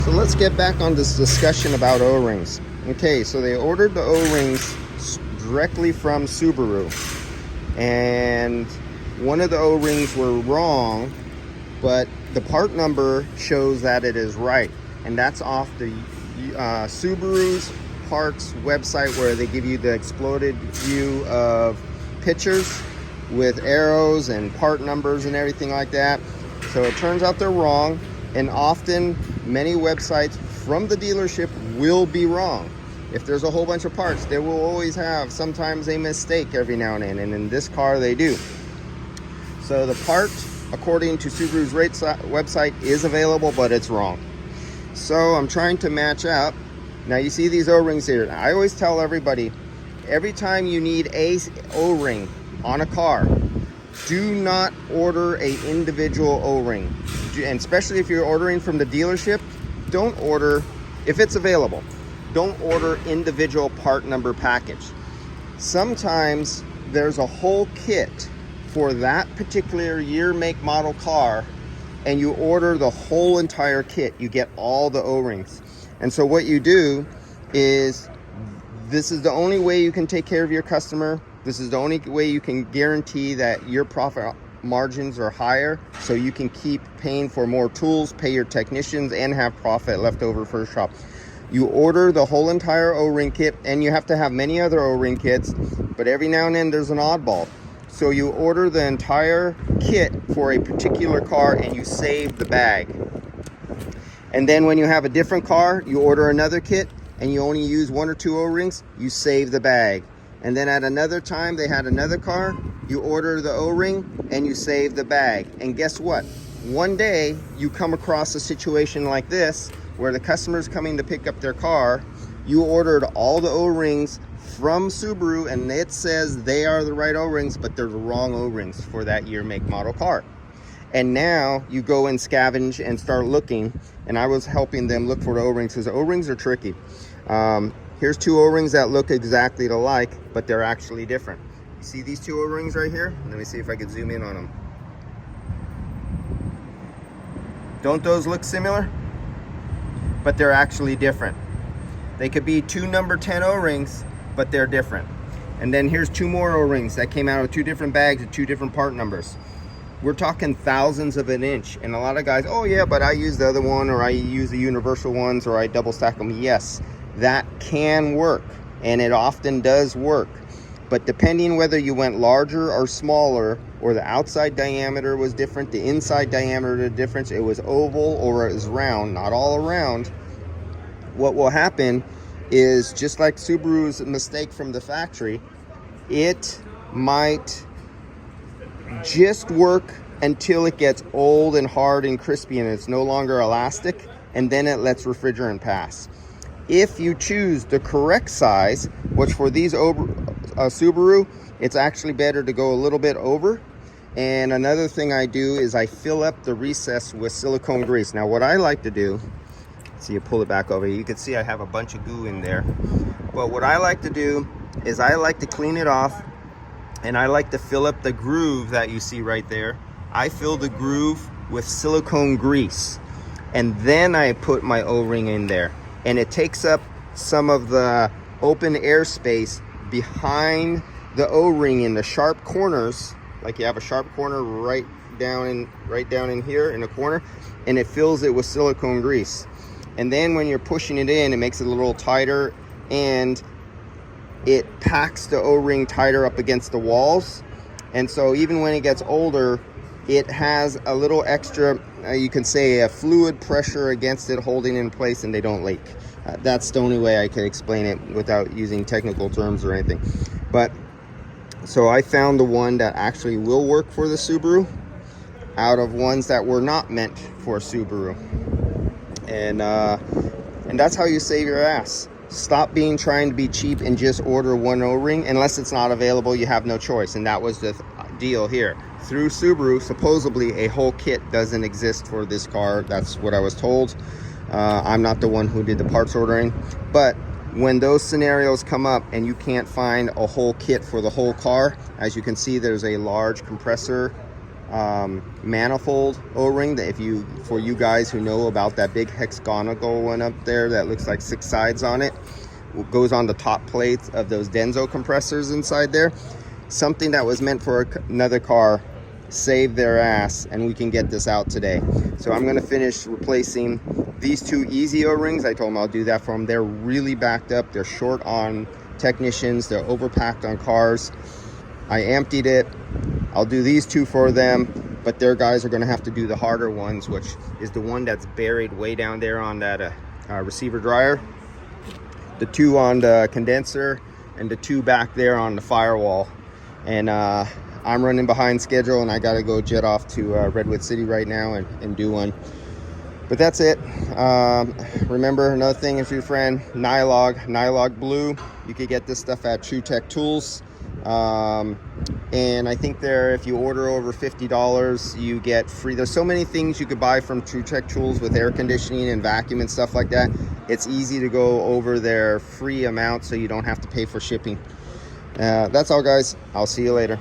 So let's get back on this discussion about O-rings. Okay, so they ordered the O-rings directly from Subaru, and one of the O-rings were wrong, but the part number shows that it is right, and that's off the Subaru's parts website, where they give you the exploded view of pictures with arrows and part numbers and everything like that. So it turns out they're wrong, and often many websites from the dealership will be wrong. If there's a whole bunch of parts, they will always have sometimes a mistake every now and then, and in this car they do. So the part, according to Subaru's website, is available, but it's wrong. So I'm trying to match up. Now you see these O-rings here. I always tell everybody, every time you need a O-ring on a car, do not order a individual O-ring. And especially if you're ordering from the dealership, don't order, if it's available, don't order individual part number package. Sometimes there's a whole kit for that particular year, make, model car, and you order the whole entire kit. You get all the O-rings. And so what you do is, this is the only way you can take care of your customer. This is the only way you can guarantee that your profit margins are higher, so you can keep paying for more tools, pay your technicians, and have profit left over for a shop. You order the whole entire O-ring kit, and you have to have many other O-ring kits, but every now and then there's an oddball. So you order the entire kit for a particular car, and you save the bag. And then when you have a different car, you order another kit, and you only use 1 or 2 O-rings, you save the bag. And then at another time they had another car, you order the O-ring and you save the bag. And guess what? One day you come across a situation like this, where the customer's coming to pick up their car, you ordered all the O-rings from Subaru, and it says they are the right O-rings, but they're the wrong O-rings for that year, make, model car. And now you go and scavenge and start looking, and I was helping them look for the O-rings, because O-rings are tricky. Here's 2 O-rings that look exactly alike, but they're actually different. You see these 2 O-rings right here? Let me see if I can zoom in on them. Don't those look similar? But they're actually different. They could be 2 number 10 O-rings, but they're different. And then here's 2 more O-rings that came out of 2 different bags with 2 different part numbers. We're talking thousandths of an inch. And a lot of guys, oh yeah, but I use the other one, or I use the universal ones, or I double stack them. Yes, that can work, and it often does work. But depending whether you went larger or smaller, or the outside diameter was different, the inside diameter difference, it was oval or it was round, not all around, what will happen is, just like Subaru's mistake from the factory, it might just work until it gets old and hard and crispy and it's no longer elastic, and then it lets refrigerant pass. If you choose the correct size, which for these Subaru, it's actually better to go a little bit over. And another thing I do is I fill up the recess with silicone grease. Now what I like to do, so you pull it back over, you can see I have a bunch of goo in there. But what I like to do is I like to clean it off, and I like to fill up the groove that you see right there. I fill the groove with silicone grease, and then I put my O-ring in there. And it takes up some of the open air space behind the O-ring in the sharp corners. Like you have a sharp corner right down in here in the corner, and it fills it with silicone grease. And then when you're pushing it in, it makes it a little tighter, and it packs the O-ring tighter up against the walls. And so even when it gets older, it has a little extra, you can say, a fluid pressure against it, holding it in place, and they don't leak. That's the only way I can explain it without using technical terms or anything. But so I found the one that actually will work for the Subaru out of ones that were not meant for Subaru. And that's how you save your ass. Stop trying to be cheap and just order 1 O-ring. Unless it's not available, you have no choice. And that was the deal here. Through Subaru, supposedly a whole kit doesn't exist for this car. That's what I was told. I'm not the one who did the parts ordering. But when those scenarios come up and you can't find a whole kit for the whole car, as you can see, there's a large compressor manifold O-ring that for you guys who know about that big hexagonal one up there that looks like 6 sides on it, goes on the top plates of those Denso compressors inside there. Something that was meant for another car saved their ass, and we can get this out today. So I'm going to finish replacing these 2 easy O-rings. I told them I'll do that for them. They're really backed up. They're short on technicians. They're overpacked on cars. I emptied it. I'll do these 2 for them, but their guys are going to have to do the harder ones, which is the one that's buried way down there on that receiver dryer, the 2 on the condenser, and the 2 back there on the firewall. And I'm running behind schedule, and I got to go jet off to Redwood City right now and do one. But that's it. Remember, another thing, if you're a friend, Nylog Blue. You could get this stuff at True Tech Tools. And I think if you order over $50, you get free. There's so many things you could buy from True Tech Tools with air conditioning and vacuum and stuff like that. It's easy to go over their free amount so you don't have to pay for shipping. That's all, guys. I'll see you later.